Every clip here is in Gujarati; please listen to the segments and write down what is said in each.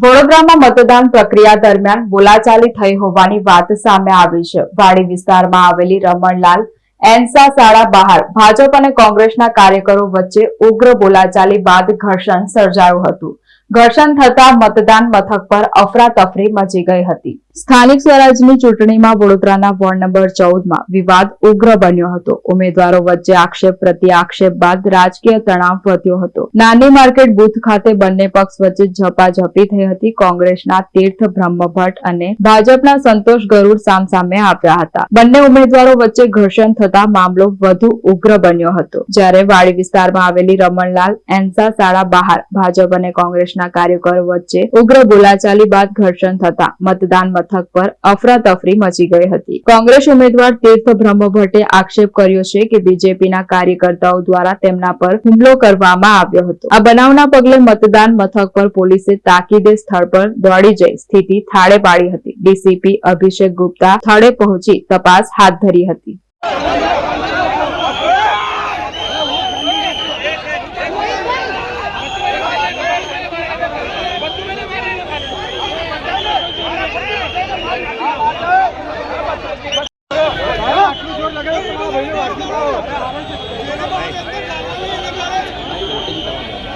વડોદરામાં મતદાન પ્રક્રિયા દરમિયાન બોલાચાલી થઈ હોવાની વાત સામે આવી છે। વાડી વિસ્તારમાં આવેલી રમણલાલ એન્સા શાળા બહાર ભાજપ અને કોંગ્રેસના કાર્યકરો વચ્ચે ઉગ્ર બોલાચાલી બાદ ઘર્ષણ સર્જાયું હતું। ઘર્ષણ થતા મતદાન મથક પર અફરાતફરી મચી ગઈ હતી। સ્થાનિક સ્વરાજની ચૂંટણીમાં વડોદરાના વોર્ડ નંબર 14માં વિવાદ ઉગ્ર બન્યો હતો। ઉમેદવારો વચ્ચે આક્ષેપ પ્રતિ આક્ષેપ બાદ રાજકીય તણાવ વધ્યો હતો। નાની માર્કેટ બૂથ ખાતે બંને પક્ષ વચ્ચે ઝપાઝપી થઈ હતી। કોંગ્રેસના તીર્થ બ્રહ્મભટ્ટ અને ભાજપના સંતોષ ગરુડ સામસામે આવ્યા હતા। બંને ઉમેદવારો વચ્ચે ઘર્ષણ થતા મામલો વધુ ઉગ્ર બન્યો હતો। જ્યારે વાડી વિસ્તારમાં આવેલી રમણલાલ એન્સા શાળા બહાર ભાજપ અને કોંગ્રેસના કાર્યકરો વચ્ચે ઉગ્ર બોલાચાલી બાદ ઘર્ષણ થતા મતદાન મથક પર અફરાતફરી મચી ગઈ હતી। કોંગ્રેસ ઉમેદવાર તીર્થ બ્રહ્મભટ્ટે આક્ષેપ કર્યો છે કે બીજેપીના કાર્યકર્તાઓ દ્વારા તેમના પર હુમલો કરવામાં આવ્યો હતો। આ બનાવના પગલે મતદાન મથક પર પોલીસે તાકીદે સ્થળ પર દોડી જઈ સ્થિતિ થાળે પાડી હતી। ડીસીપી અભિષેક ગુપ્તા સ્થળે પહોંચી તપાસ હાથ ધરી હતી।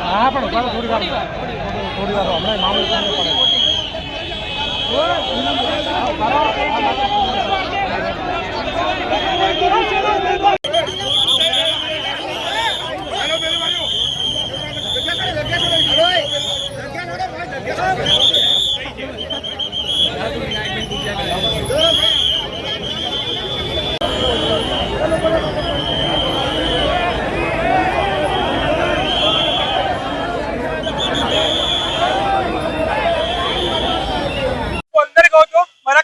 हाँ पण थोड़ी बार हमारे मामले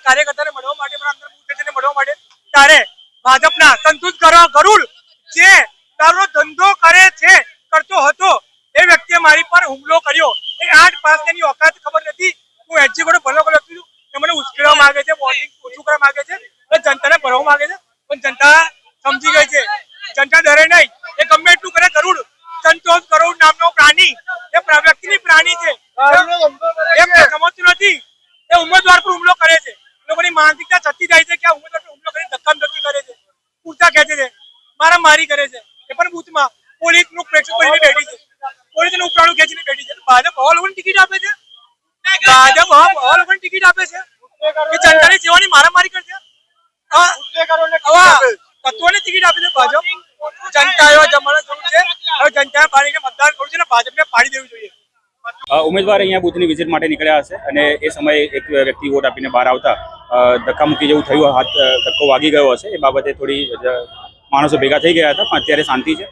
કાર્યકર્તાને મળવા માટે મારા અંદર બૂથને મળવા માટે ત્યારે ભાજપના સંતોષ ગરુડ જે તારો ધંધો કરે છે કરતો હતો એ વ્યક્તિએ મારી પર હુમલો કર્યો। એ 8 પાસની ઓકાત ખબર નથી। હું એક્ઝિક્યુટિવ ભલો લખ્યું છું એ મને ઉશ્કેરવા માંગે છે, વોટિંગ ઓછું કરવા માંગે છે અને જનતાને ભરવા માંગે છે, પણ જનતા સમજી ગઈ છે। જનતા ડરે નહીં, એ ગમે એટલું કરે। ગરુડ સંતોષ ગરુડ નામનો પ્રાણી એ વ્યક્તિની પ્રાણી છે, એમ સમજતું નથી। એ ઉમેદવાર પર હુમલો કરે છે। લોકોની માનસિકતા છતી જાય છે કે આ ઉમેદવાર પર હુમલો કરી ધક્કામધક્કી કરે છે, પૂરતા ખેંચે છે, મારામારી કરે છે। એ પણ બૂથમાં પોલીસનું પ્રેક્ષક બનીને બેઠી છે, પોલીસનું ઉપરાણું ખેંચીને બેઠી છે। ભાજપ ઓલ ઓવર ટિકિટ આપે છે, ભાજપ ઓલ ઓવર ટિકિટ આપે છે કે જનતાની સેવાની મારામારી કરશે। તત્વોને ટિકિટ આપે છે ભાજપ। જનતા એવા જમાના જરૂર છે, હવે જનતાએ પાડીને મતદાન કરવું છે ને ભાજપને પાડી દેવું જોઈએ। ઉમેદવાર અહીંયા બૂથની વિઝિટ માટે નીકળ્યા હશે અને એ સમયે એક વ્યક્તિ વોટ આપીને બહાર આવતા ધક્કામુક્કી જેવું થયું, હાથ ધક્કો વાગી ગયો હશે। એ બાબતે થોડી માણસો ભેગા થઈ ગયા હતા, પણ અત્યારે શાંતિ છે।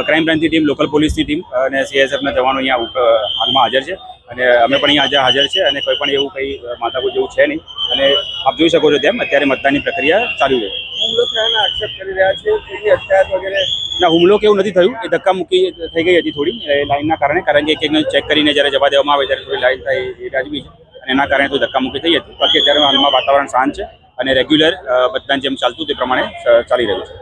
ક્રાઇમ બ્રાન્ચની ટીમ, લોકલ પોલીસની ટીમ અને સીએસએફના જવાનો અહીંયા હાલમાં હાજર છે અને અમે પણ અહીંયા હાજર છે અને કોઈ પણ એવું કંઈ માથાકૂટ જેવું છે નહીં। અને આપ જોઈ શકો છો તેમ અત્યારે મતદાનની પ્રક્રિયા ચાલુ છે। હુમલો થયાના આક્ષેપ કરી રહ્યા છે, કોઈની અટકાયત વગેરે ના, હુમલો કેવું નથી થયું। એ ધક્કામુક્કી થઈ ગઈ હતી થોડી લાઇનના કારણે, કારણ કે એકને ચેક કરીને જ્યારે જવા દેવામાં આવે ત્યારે થોડી લાઇન થાય એ રાજવી છે અને એના કારણે તો ધક્કામુક્કી થઈ હતી। બાકી અત્યારે હાલમાં વાતાવરણ શાંત છે અને રેગ્યુલર મતદાન જેમ ચાલતું તે પ્રમાણે ચાલી રહ્યું છે।